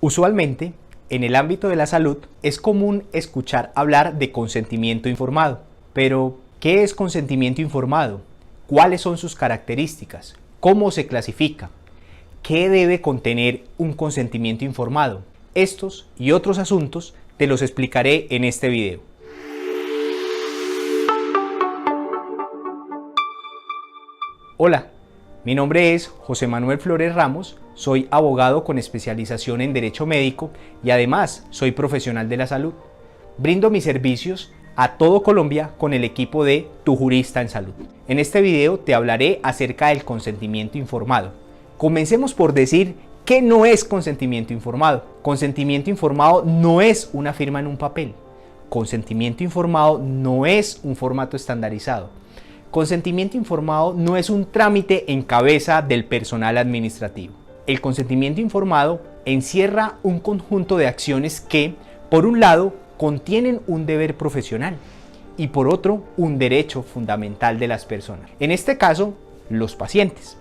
Usualmente, en el ámbito de la salud, es común escuchar hablar de consentimiento informado. Pero, ¿qué es consentimiento informado? ¿Cuáles son sus características? ¿Cómo se clasifica? ¿Qué debe contener un consentimiento informado? Estos y otros asuntos te los explicaré en este video. Hola, mi nombre es José Manuel Flores Ramos, soy abogado con especialización en Derecho Médico y además soy profesional de la salud. Brindo mis servicios a todo Colombia con el equipo de Tu Jurista en Salud. En este video te hablaré acerca del consentimiento informado. Comencemos por decir ¿qué no es consentimiento informado? Consentimiento informado no es una firma en un papel. Consentimiento informado no es un formato estandarizado. Consentimiento informado no es un trámite en cabeza del personal administrativo. El consentimiento informado encierra un conjunto de acciones que, por un lado, contienen un deber profesional y por otro, un derecho fundamental de las personas. En este caso, los pacientes.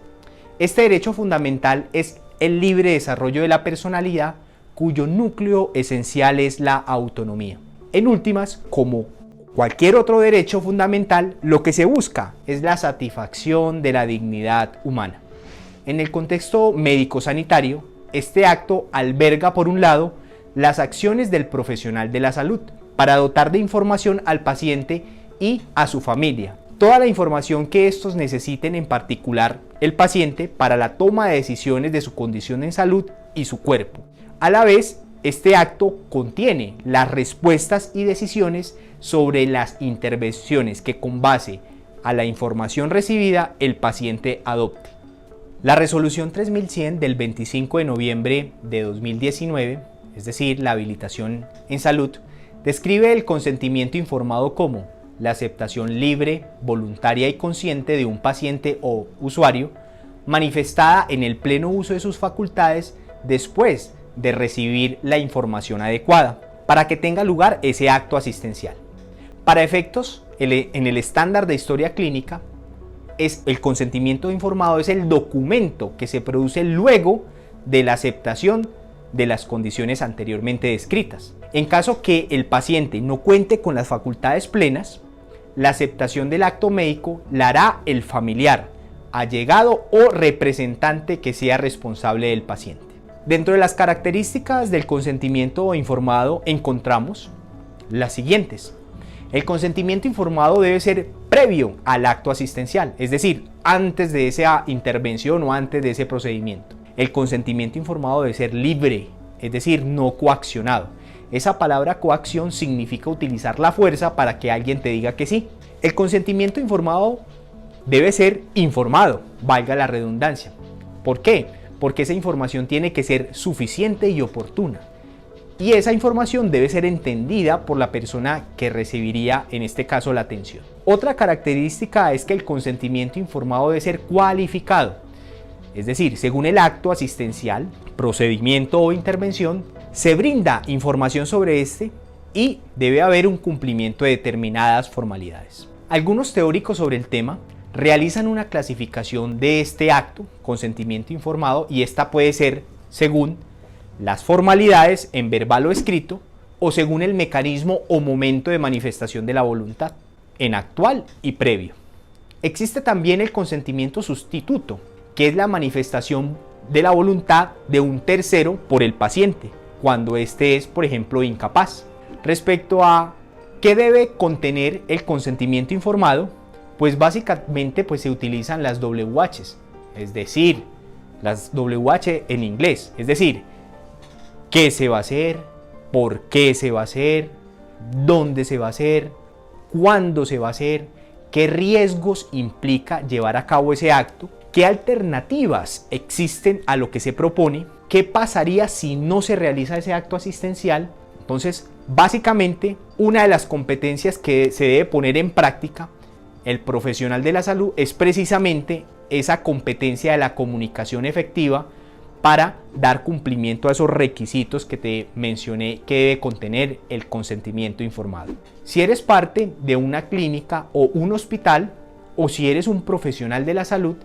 Este derecho fundamental es el libre desarrollo de la personalidad, cuyo núcleo esencial es la autonomía. En últimas, como cualquier otro derecho fundamental, lo que se busca es la satisfacción de la dignidad humana. En el contexto médico-sanitario, este acto alberga, por un lado, las acciones del profesional de la salud para dotar de información al paciente y a su familia. Toda la información que estos necesiten, en particular el paciente, para la toma de decisiones de su condición en salud y su cuerpo. A la vez, este acto contiene las respuestas y decisiones sobre las intervenciones que, con base a la información recibida, el paciente adopte. La resolución 3100 del 25 de noviembre de 2019, es decir, la habilitación en salud, describe el consentimiento informado como la aceptación libre, voluntaria y consciente de un paciente o usuario, manifestada en el pleno uso de sus facultades después de recibir la información adecuada, para que tenga lugar ese acto asistencial. Para efectos, en el estándar de historia clínica, el consentimiento informado es el documento que se produce luego de la aceptación de las condiciones anteriormente descritas. En caso que el paciente no cuente con las facultades plenas, la aceptación del acto médico la hará el familiar, allegado o representante que sea responsable del paciente. Dentro de las características del consentimiento informado encontramos las siguientes. El consentimiento informado debe ser previo al acto asistencial, es decir, antes de esa intervención o antes de ese procedimiento. El consentimiento informado debe ser libre, es decir, no coaccionado. Esa palabra coacción significa utilizar la fuerza para que alguien te diga que sí. El consentimiento informado debe ser informado, valga la redundancia. ¿Por qué? Porque esa información tiene que ser suficiente y oportuna. Y esa información debe ser entendida por la persona que recibiría, en este caso, la atención. Otra característica es que el consentimiento informado debe ser cualificado. Es decir, según el acto asistencial, procedimiento o intervención, se brinda información sobre este y debe haber un cumplimiento de determinadas formalidades. Algunos teóricos sobre el tema realizan una clasificación de este acto, consentimiento informado, y esta puede ser según las formalidades en verbal o escrito, o según el mecanismo o momento de manifestación de la voluntad, en actual y previo. Existe también el consentimiento sustituto, que es la manifestación de la voluntad de un tercero por el paciente, cuando éste es, por ejemplo, incapaz. Respecto a qué debe contener el consentimiento informado, pues básicamente se utilizan las WH, es decir, las WH en inglés, es decir, qué se va a hacer, por qué se va a hacer, dónde se va a hacer, cuándo se va a hacer, qué riesgos implica llevar a cabo ese acto, qué alternativas existen a lo que se propone, qué pasaría si no se realiza ese acto asistencial. Entonces, básicamente, una de las competencias que se debe poner en práctica el profesional de la salud es precisamente esa competencia de la comunicación efectiva para dar cumplimiento a esos requisitos que te mencioné que debe contener el consentimiento informado. Si eres parte de una clínica o un hospital, o si eres un profesional de la salud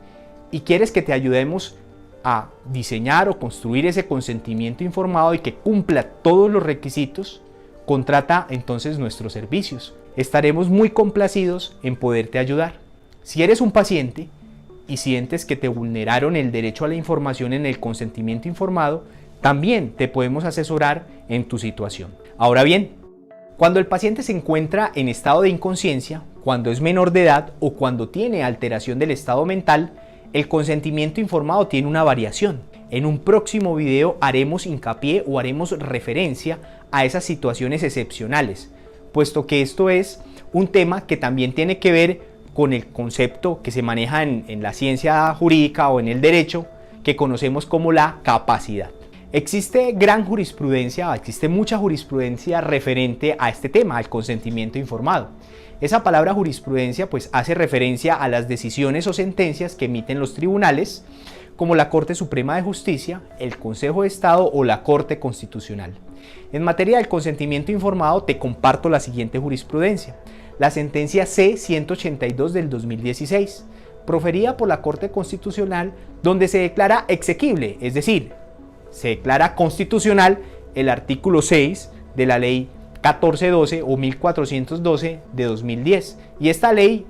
y quieres que te ayudemos a diseñar o construir ese consentimiento informado y que cumpla todos los requisitos, contrata entonces nuestros servicios. Estaremos muy complacidos en poderte ayudar. Si eres un paciente y sientes que te vulneraron el derecho a la información en el consentimiento informado, también te podemos asesorar en tu situación. Ahora bien, cuando el paciente se encuentra en estado de inconsciencia, cuando es menor de edad o cuando tiene alteración del estado mental, el consentimiento informado tiene una variación. En un próximo video haremos hincapié o haremos referencia a esas situaciones excepcionales, puesto que esto es un tema que también tiene que ver con el concepto que se maneja en la ciencia jurídica o en el derecho, que conocemos como la capacidad. Existe mucha jurisprudencia referente a este tema, al consentimiento informado. Esa palabra jurisprudencia pues hace referencia a las decisiones o sentencias que emiten los tribunales, como la Corte Suprema de Justicia, el Consejo de Estado o la Corte Constitucional. En materia del consentimiento informado te comparto la siguiente jurisprudencia. La sentencia C-182 del 2016, proferida por la Corte Constitucional, donde se declara exequible, es decir, se declara constitucional el artículo 6 de la ley 1412 o 1412 de 2010. Y esta ley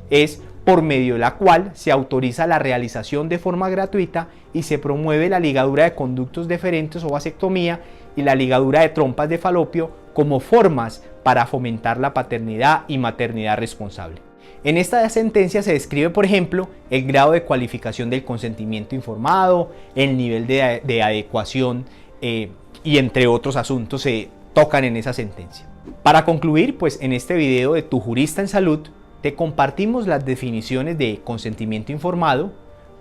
es por medio de la cual se autoriza la realización de forma gratuita y se promueve la ligadura de conductos deferentes o vasectomía y la ligadura de trompas de falopio como formas para fomentar la paternidad y maternidad responsable. En esta sentencia se describe, por ejemplo, el grado de cualificación del consentimiento informado, el nivel de adecuación y entre otros asuntos se tocan en esa sentencia. Para concluir, pues en este video de Tu Jurista en Salud, te compartimos las definiciones de consentimiento informado,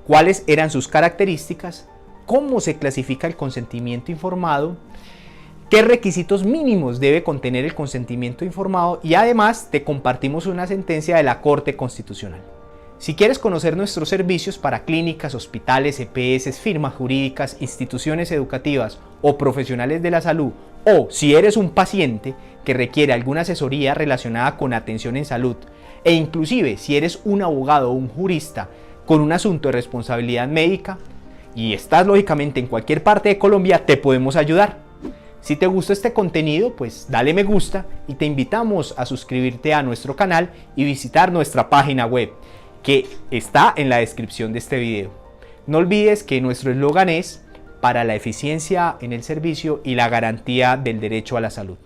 cuáles eran sus características, cómo se clasifica el consentimiento informado, qué requisitos mínimos debe contener el consentimiento informado y además te compartimos una sentencia de la Corte Constitucional. Si quieres conocer nuestros servicios para clínicas, hospitales, EPS, firmas jurídicas, instituciones educativas o profesionales de la salud, o si eres un paciente que requiere alguna asesoría relacionada con atención en salud, e inclusive si eres un abogado o un jurista con un asunto de responsabilidad médica y estás lógicamente en cualquier parte de Colombia, te podemos ayudar. Si te gustó este contenido, pues dale me gusta y te invitamos a suscribirte a nuestro canal y visitar nuestra página web, que está en la descripción de este video. No olvides que nuestro eslogan es para la eficiencia en el servicio y la garantía del derecho a la salud.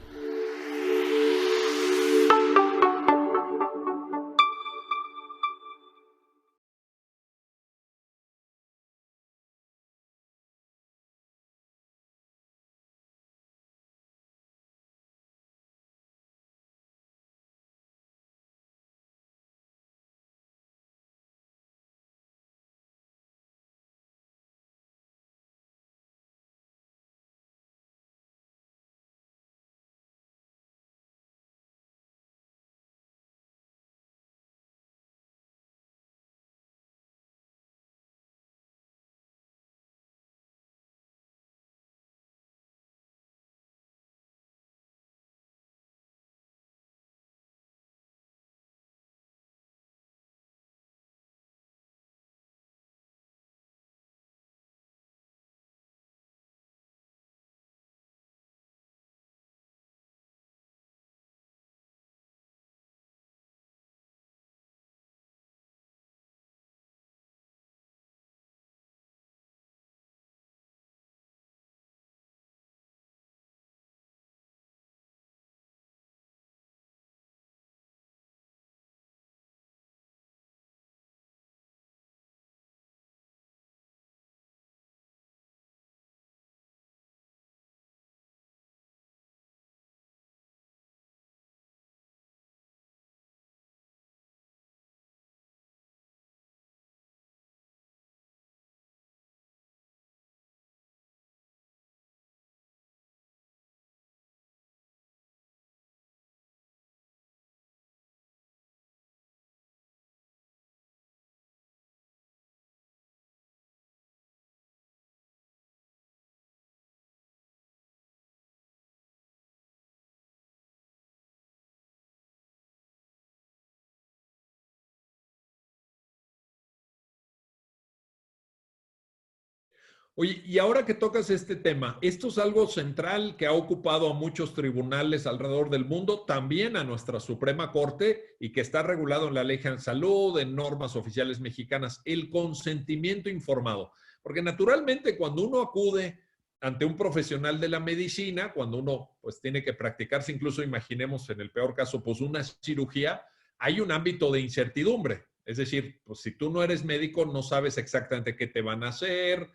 Oye, y ahora que tocas este tema, esto es algo central que ha ocupado a muchos tribunales alrededor del mundo, también a nuestra Suprema Corte, y que está regulado en la Ley General de Salud, en normas oficiales mexicanas, el consentimiento informado. Porque naturalmente cuando uno acude ante un profesional de la medicina, cuando uno pues tiene que practicarse, incluso imaginemos en el peor caso, pues una cirugía, hay un ámbito de incertidumbre. Es decir, pues si tú no eres médico, no sabes exactamente qué te van a hacer,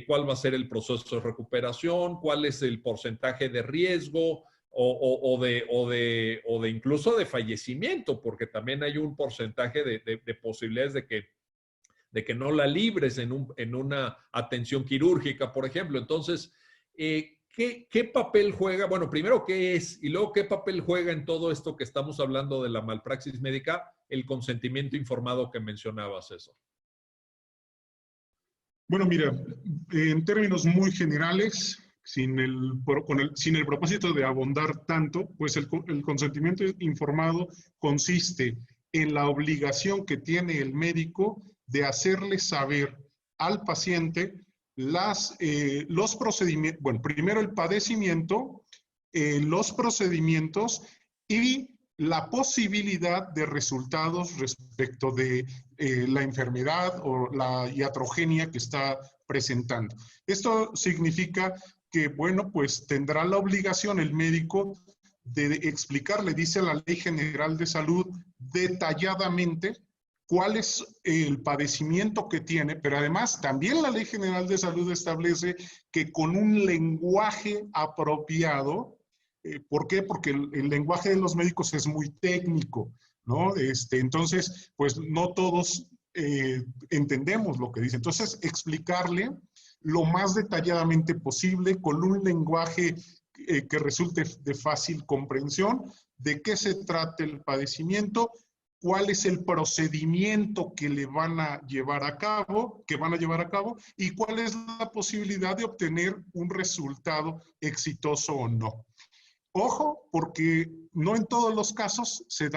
cuál va a ser el proceso de recuperación, cuál es el porcentaje de riesgo o de incluso de fallecimiento, porque también hay un porcentaje de posibilidades de que no la libres en una atención quirúrgica, por ejemplo. Entonces, ¿qué papel juega? Bueno, primero, ¿qué es? Y luego, ¿qué papel juega en todo esto que estamos hablando de la malpraxis médica? El consentimiento informado que mencionabas, eso. Bueno, mira, en términos muy generales, sin el propósito de abondar tanto, pues el consentimiento informado consiste en la obligación que tiene el médico de hacerle saber al paciente los procedimientos, bueno, primero el padecimiento, los procedimientos y la posibilidad de resultados respecto de la enfermedad o la iatrogenia que está presentando. Esto significa que, bueno, pues tendrá la obligación el médico de explicarle, dice la Ley General de Salud, detalladamente cuál es el padecimiento que tiene, pero además también la Ley General de Salud establece que con un lenguaje apropiado. ¿Por qué? Porque el lenguaje de los médicos es muy técnico, ¿no? Entonces, pues no todos entendemos lo que dice. Entonces, explicarle lo más detalladamente posible con un lenguaje que resulte de fácil comprensión, de qué se trata el padecimiento, cuál es el procedimiento que le van a llevar a cabo, y cuál es la posibilidad de obtener un resultado exitoso o no. Ojo, porque no en todos los casos se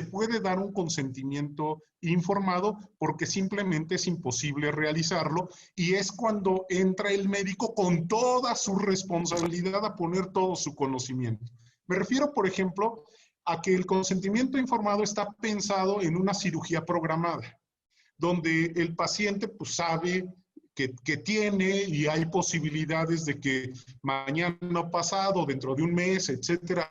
puede dar un consentimiento informado porque simplemente es imposible realizarlo y es cuando entra el médico con toda su responsabilidad a poner todo su conocimiento. Me refiero, por ejemplo, a que el consentimiento informado está pensado en una cirugía programada, donde el paciente pues sabe que tiene y hay posibilidades de que mañana pasado, dentro de un mes, etcétera,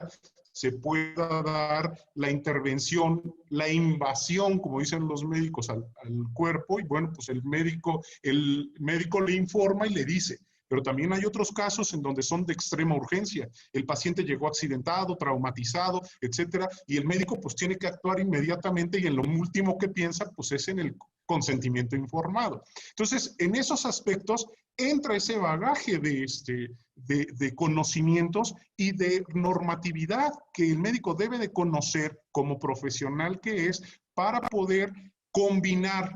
se pueda dar la intervención, la invasión, como dicen los médicos, al cuerpo. Y bueno, pues el médico le informa y le dice. Pero también hay otros casos en donde son de extrema urgencia. El paciente llegó accidentado, traumatizado, etcétera, y el médico pues tiene que actuar inmediatamente y en lo último que piensa pues es en el consentimiento informado. Entonces, en esos aspectos entra ese bagaje de conocimientos y de normatividad que el médico debe de conocer como profesional que es para poder combinar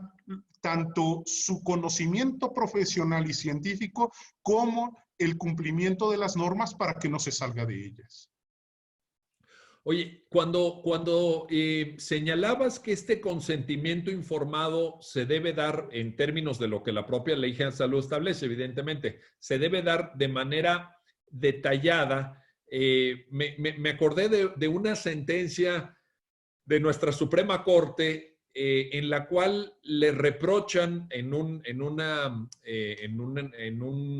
tanto su conocimiento profesional y científico como el cumplimiento de las normas para que no se salga de ellas. Oye, cuando señalabas que este consentimiento informado se debe dar en términos de lo que la propia Ley General de Salud establece, evidentemente, se debe dar de manera detallada. Me acordé de una sentencia de nuestra Suprema Corte en la cual le reprochan en un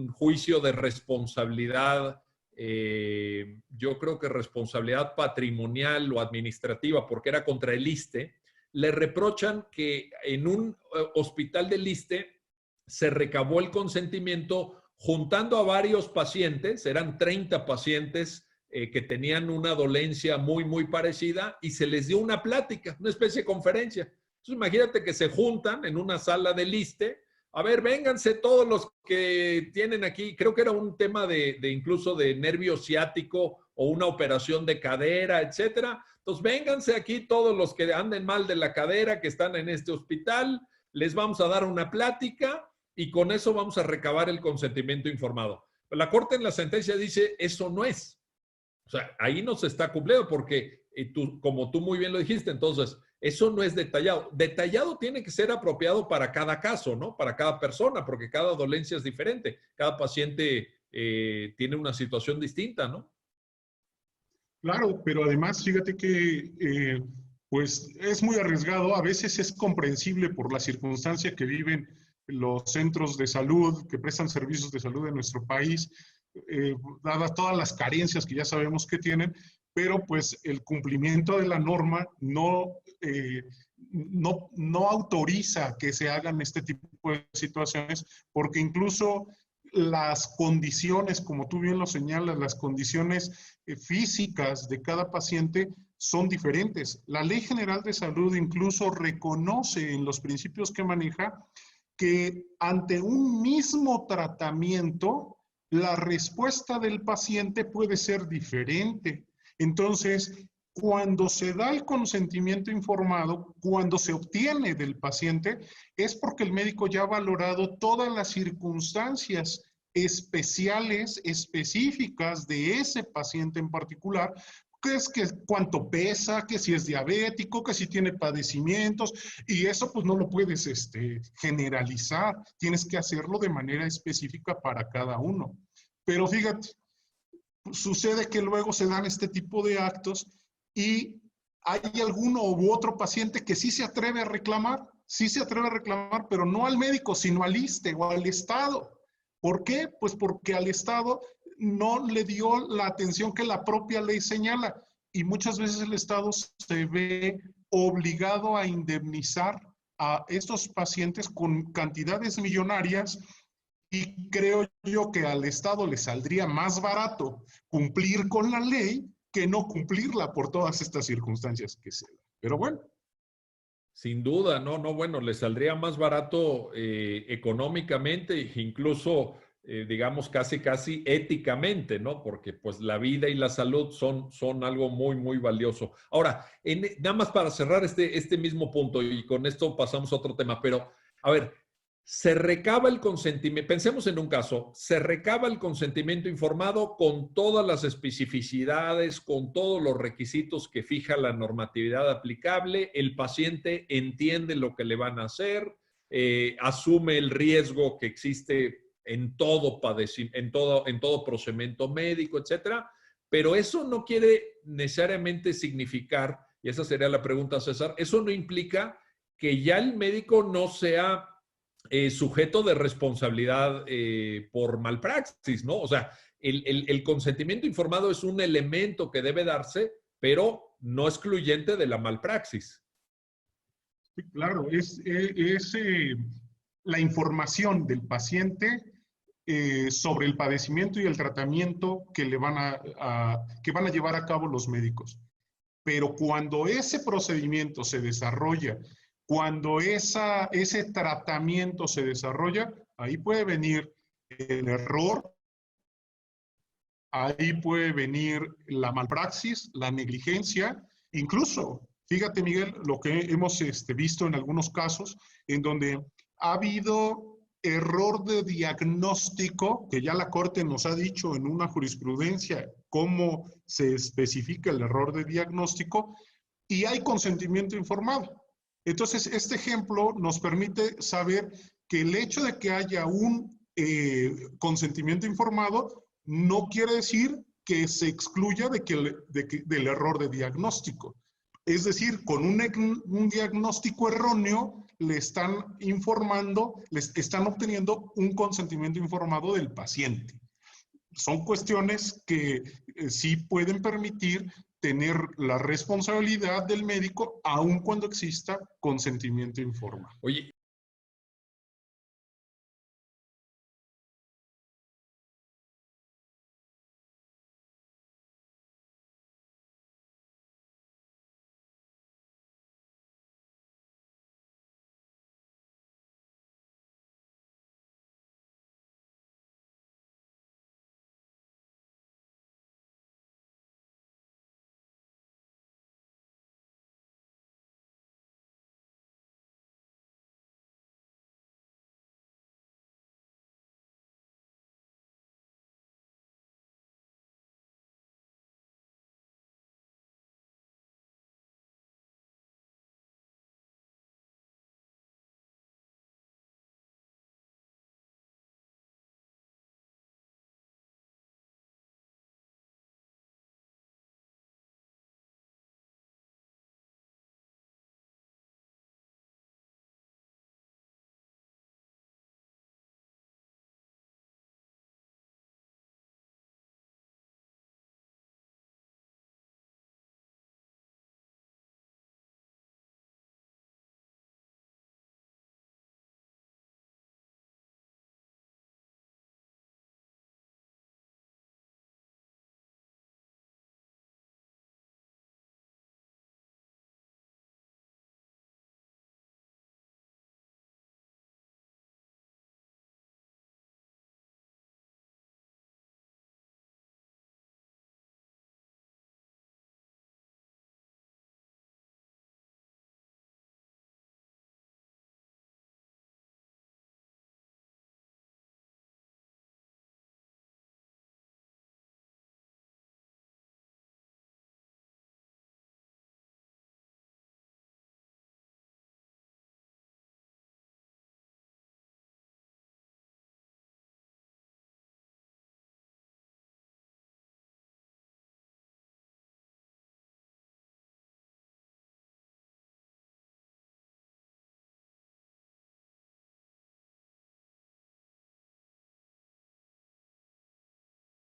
juicio de responsabilidad, yo creo que responsabilidad patrimonial o administrativa, porque era contra el ISSSTE, le reprochan que en un hospital del ISSSTE se recabó el consentimiento juntando a varios pacientes, eran 30 pacientes que tenían una dolencia muy parecida y se les dio una plática, una especie de conferencia. Entonces imagínate que se juntan en una sala del ISSSTE. A ver, vénganse todos los que tienen aquí, creo que era un tema de incluso de nervio ciático o una operación de cadera, etcétera. Entonces, vénganse aquí todos los que anden mal de la cadera, que están en este hospital, les vamos a dar una plática y con eso vamos a recabar el consentimiento informado. La Corte en la sentencia dice, eso no es. O sea, ahí no se está cumpliendo porque, como tú muy bien lo dijiste, entonces, Eso no es detallado. Detallado tiene que ser apropiado para cada caso, ¿no? Para cada persona, porque cada dolencia es diferente. Cada paciente tiene una situación distinta, ¿no? Claro, pero además fíjate que pues es muy arriesgado, a veces es comprensible por la circunstancia que viven los centros de salud, que prestan servicios de salud en nuestro país, dadas todas las carencias que ya sabemos que tienen, pero pues el cumplimiento de la norma no autoriza que se hagan este tipo de situaciones, porque incluso las condiciones, como tú bien lo señalas, las condiciones físicas de cada paciente son diferentes. La Ley General de Salud incluso reconoce en los principios que maneja que ante un mismo tratamiento, la respuesta del paciente puede ser diferente. Entonces, cuando se da el consentimiento informado, cuando se obtiene del paciente, es porque el médico ya ha valorado todas las circunstancias especiales, específicas de ese paciente en particular, que es que cuánto pesa, que si es diabético, que si tiene padecimientos, y eso pues no lo puedes generalizar, tienes que hacerlo de manera específica para cada uno. Pero fíjate, sucede que luego se dan este tipo de actos y hay alguno u otro paciente que sí se atreve a reclamar, pero no al médico, sino al ISSSTE o al Estado. ¿Por qué? Pues porque al Estado no le dio la atención que la propia ley señala y muchas veces el Estado se ve obligado a indemnizar a estos pacientes con cantidades millonarias. Y creo yo que al Estado le saldría más barato cumplir con la ley que no cumplirla por todas estas circunstancias que se dan. Pero bueno. Sin duda, bueno, le saldría más barato económicamente, incluso, digamos, casi éticamente, ¿no? Porque pues la vida y la salud son algo muy valioso. Ahora, nada más para cerrar este mismo punto y con esto pasamos a otro tema, pero a ver, se recaba el consentimiento, pensemos en un caso, se recaba el consentimiento informado con todas las especificidades, con todos los requisitos que fija la normatividad aplicable, el paciente entiende lo que le van a hacer, asume el riesgo que existe en todo procedimiento médico, etcétera, pero eso no quiere necesariamente significar, y esa sería la pregunta, César, eso no implica que ya el médico no sea sujeto de responsabilidad por malpraxis, ¿no? O sea, el consentimiento informado es un elemento que debe darse, pero no excluyente de la malpraxis. Sí, claro, es la información del paciente sobre el padecimiento y el tratamiento que le van que van a llevar a cabo los médicos. Pero cuando ese procedimiento se desarrolla, cuando ese tratamiento se desarrolla, ahí puede venir el error, ahí puede venir la malpraxis, la negligencia, incluso, fíjate Miguel, lo que hemos visto en algunos casos, en donde ha habido error de diagnóstico, que ya la Corte nos ha dicho en una jurisprudencia cómo se especifica el error de diagnóstico, y hay consentimiento informado. Entonces, este ejemplo nos permite saber que el hecho de que haya un consentimiento informado no quiere decir que se excluya del error de diagnóstico. Es decir, con un diagnóstico erróneo le están informando, les están obteniendo un consentimiento informado del paciente. Son cuestiones que sí pueden permitir tener la responsabilidad del médico aun cuando exista consentimiento informado. Oye,